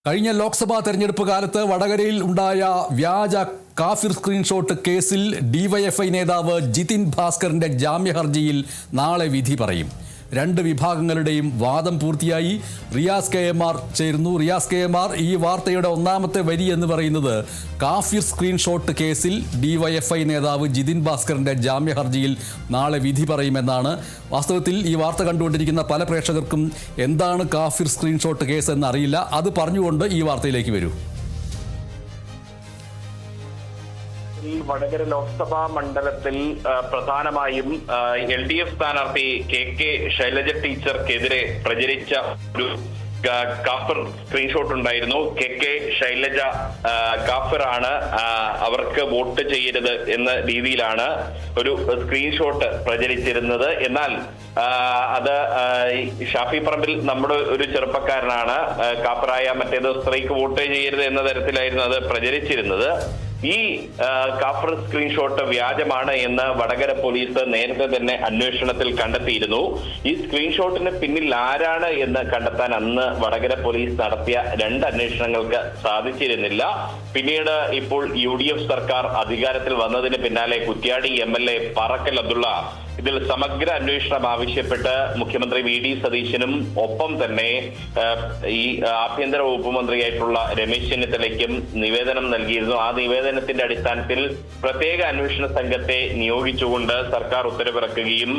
കഴിഞ്ഞ ലോക്സഭാ തെരഞ്ഞെടുപ്പ് കാലത്ത് വടകരയിൽ ഉണ്ടായ വ്യാജ കാഫിർ സ്ക്രീൻഷോട്ട് കേസിൽ ഡിവൈഎഫ്ഐ നേതാവ് ജിതിൻ ഭാസ്കറിന്റെ ജാമ്യ ഹർജിയിൽ നാളെ വിധി പറയും. രണ്ട് വിഭാഗങ്ങളുടെയും വാദം പൂർത്തിയായി. റിയാസ് കെ എം ആർ ചേരുന്നു. റിയാസ് കെ എം ആർ, ഈ വാർത്തയുടെ ഒന്നാമത്തെ വരി എന്ന് പറയുന്നത് കാഫിർ സ്ക്രീൻഷോട്ട് കേസിൽ ഡിവൈഎഫ്ഐ നേതാവ് ജിതിൻ ഭാസ്കറിന്റെ ജാമ്യ ഹർജിയിൽ നാളെ വിധി പറയുമെന്നാണ്. വാസ്തവത്തിൽ ഈ വാർത്ത കണ്ടുകൊണ്ടിരിക്കുന്ന പല പ്രേക്ഷകർക്കും എന്താണ് കാഫിർ സ്ക്രീൻഷോട്ട് കേസ് എന്നറിയില്ല. അത് പറഞ്ഞുകൊണ്ട് ഈ വാർത്തയിലേക്ക് വരൂ. വടകര ലോക്സഭാ മണ്ഡലത്തിൽ പ്രധാനമായും LDF സ്ഥാനാർത്ഥി കെ ശൈലജ ടീച്ചർക്കെതിരെ പ്രചരിച്ച ഒരു കാഫിർ സ്ക്രീൻഷോട്ട് ഉണ്ടായിരുന്നു. കെ ശൈലജ കാഫിറാണ്, അവർക്ക് വോട്ട് ചെയ്യരുത് എന്ന രീതിയിലാണ് ഒരു സ്ക്രീൻഷോട്ട് പ്രചരിച്ചിരുന്നത്. എന്നാൽ അത് ഷാഫി പറമ്പിൽ നമ്മുടെ ഒരു ചെറുപ്പക്കാരനാണ്, കാഫിറായ മറ്റേത് സ്ത്രീക്ക് വോട്ട് ചെയ്യരുത് എന്ന തരത്തിലായിരുന്നു അത് പ്രചരിച്ചിരുന്നത്. ഈ കാഫിർ സ്ക്രീൻഷോട്ട് വ്യാജമാണ് എന്ന് വടകര പോലീസ് നേരത്തെ തന്നെ അന്വേഷണത്തിൽ കണ്ടെത്തിയിരുന്നു. ഈ സ്ക്രീൻഷോട്ടിന് പിന്നിൽ ആരാണ് എന്ന് കണ്ടെത്താൻ അന്ന് വടകര പോലീസ് നടത്തിയ 2 അന്വേഷണങ്ങൾക്ക് സാധിച്ചിരുന്നില്ല. പിന്നീട് ഇപ്പോൾ UDF സർക്കാർ അധികാരത്തിൽ വന്നതിന് പിന്നാലെ കുറ്റ്യാടി MLA പാറക്കൽ അബ്ദുള്ള ഇതിൽ സമഗ്ര അന്വേഷണം ആവശ്യപ്പെട്ട് മുഖ്യമന്ത്രി VD സതീശനും ഒപ്പം തന്നെ ഈ ആഭ്യന്തര വകുപ്പ് മന്ത്രിയായിട്ടുള്ള രമേശ് ചെന്നിത്തലയ്ക്കും നിവേദനം നൽകിയിരുന്നു. ആ നിവേദനത്തിന്റെ അടിസ്ഥാനത്തിൽ പ്രത്യേക അന്വേഷണ സംഘത്തെ നിയോഗിച്ചുകൊണ്ട് സർക്കാർ ഉത്തരവിറക്കുകയും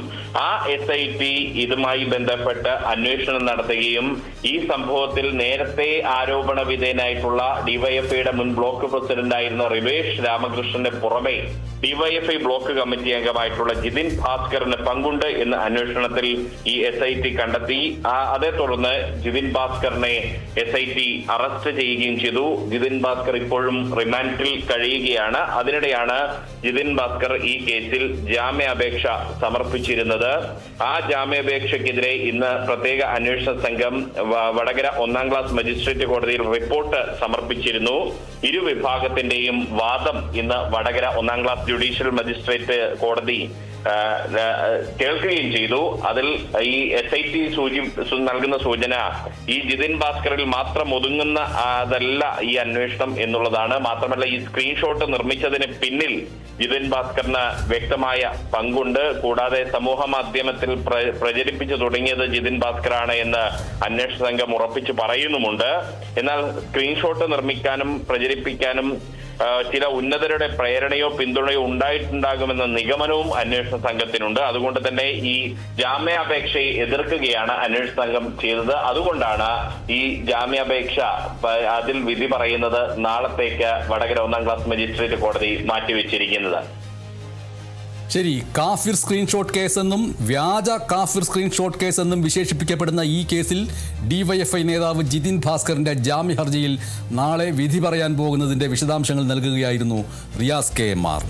ആ SIT ഇതുമായി ബന്ധപ്പെട്ട് അന്വേഷണം നടത്തുകയും ഈ സംഭവത്തിൽ നേരത്തെ ആരോപണ വിധേയനായിട്ടുള്ള ഡിവൈഎഫ്ഐയുടെ മുൻ ബ്ലോക്ക് പ്രസിഡന്റായിരുന്ന റിവേഷ് രാമകൃഷ്ണന് പുറമെ ഡിവൈഎഫ്ഐ ബ്ലോക്ക് കമ്മിറ്റി അംഗമായിട്ടുള്ള ജിതിൻ ഭാസ്കറിന് പങ്കുണ്ട് എന്ന അന്വേഷണത്തിൽ ഈ SIT കണ്ടെത്തി. അതേ തുടർന്ന് ജിതിൻ ഭാസ്കറിനെ SIT അറസ്റ്റ് ചെയ്യുകയും ചെയ്തു. ജിതിൻ ഭാസ്കർ ഇപ്പോഴും റിമാൻഡിൽ കഴിയുകയാണ്. അതിനിടെയാണ് ജിതിൻ ഭാസ്കർ ഈ കേസിൽ ജാമ്യാപേക്ഷ സമർപ്പിച്ചിരുന്നത്. ആ ജാമ്യാപേക്ഷയ്ക്കെതിരെ ഇന്ന് പ്രത്യേക അന്വേഷണ സംഘം വടകര 1ാം ക്ലാസ് മജിസ്ട്രേറ്റ് കോടതിയിൽ റിപ്പോർട്ട് സമർപ്പിച്ചിരുന്നു. ഇരു വിഭാഗത്തിന്റെയും വാദം ഇന്ന് വടകര 1ാം ക്ലാസ് ജുഡീഷ്യൽ മജിസ്ട്രേറ്റ് കോടതി കേൾക്കുകയും ചെയ്തു. അതിൽ ഈ SIT നൽകുന്ന സൂചന ഈ ജിതിൻ ഭാസ്കറിൽ മാത്രം ഒതുങ്ങുന്ന അതല്ല ഈ അന്വേഷണം എന്നുള്ളതാണ്. മാത്രമല്ല, ഈ സ്ക്രീൻഷോട്ട് നിർമ്മിച്ചതിന് പിന്നിൽ ജിതിൻ ഭാസ്കറിന് വ്യക്തമായ പങ്കുണ്ട്. കൂടാതെ സമൂഹ മാധ്യമത്തിൽ പ്രചരിപ്പിച്ചു തുടങ്ങിയത് ജിതിൻ ഭാസ്കറാണ് എന്ന് അന്വേഷണ സംഘം ഉറപ്പിച്ചു പറയുന്നുമുണ്ട്. എന്നാൽ സ്ക്രീൻഷോട്ട് നിർമ്മിക്കാനും പ്രചരിപ്പിക്കാനും ചില ഉന്നതരുടെ പ്രേരണയോ പിന്തുണയോ ഉണ്ടായിട്ടുണ്ടാകുമെന്ന നിഗമനവും അന്വേഷണ സംഘത്തിനുണ്ട്. അതുകൊണ്ട് തന്നെ ഈ ജാമ്യാപേക്ഷയെ എതിർക്കുകയാണ് അന്വേഷണ സംഘം ചെയ്തത്. അതുകൊണ്ടാണ് ഈ ജാമ്യാപേക്ഷ അതിൽ വിധി പറയുന്നത് നാളത്തേക്ക് വടകര 1ാം ക്ലാസ് മജിസ്ട്രേറ്റ് കോടതി മാറ്റിവെച്ചിരിക്കുന്നത്. ശരി, കാഫിർ സ്ക്രീൻഷോട്ട് കേസെന്നും വ്യാജ കാഫിർ സ്ക്രീൻഷോട്ട് കേസെന്നും വിശേഷിപ്പിക്കപ്പെടുന്ന ഈ കേസിൽ ഡിവൈഎഫ്ഐ നേതാവ് ജിതിൻ ഭാസ്കറിന്റെ ജാമ്യ ഹർജിയിൽ നാളെ വിധി പറയാൻ പോകുന്നതിന്റെ വിശദാംശങ്ങൾ നൽകുകയായിരുന്നു റിയാസ് KM R.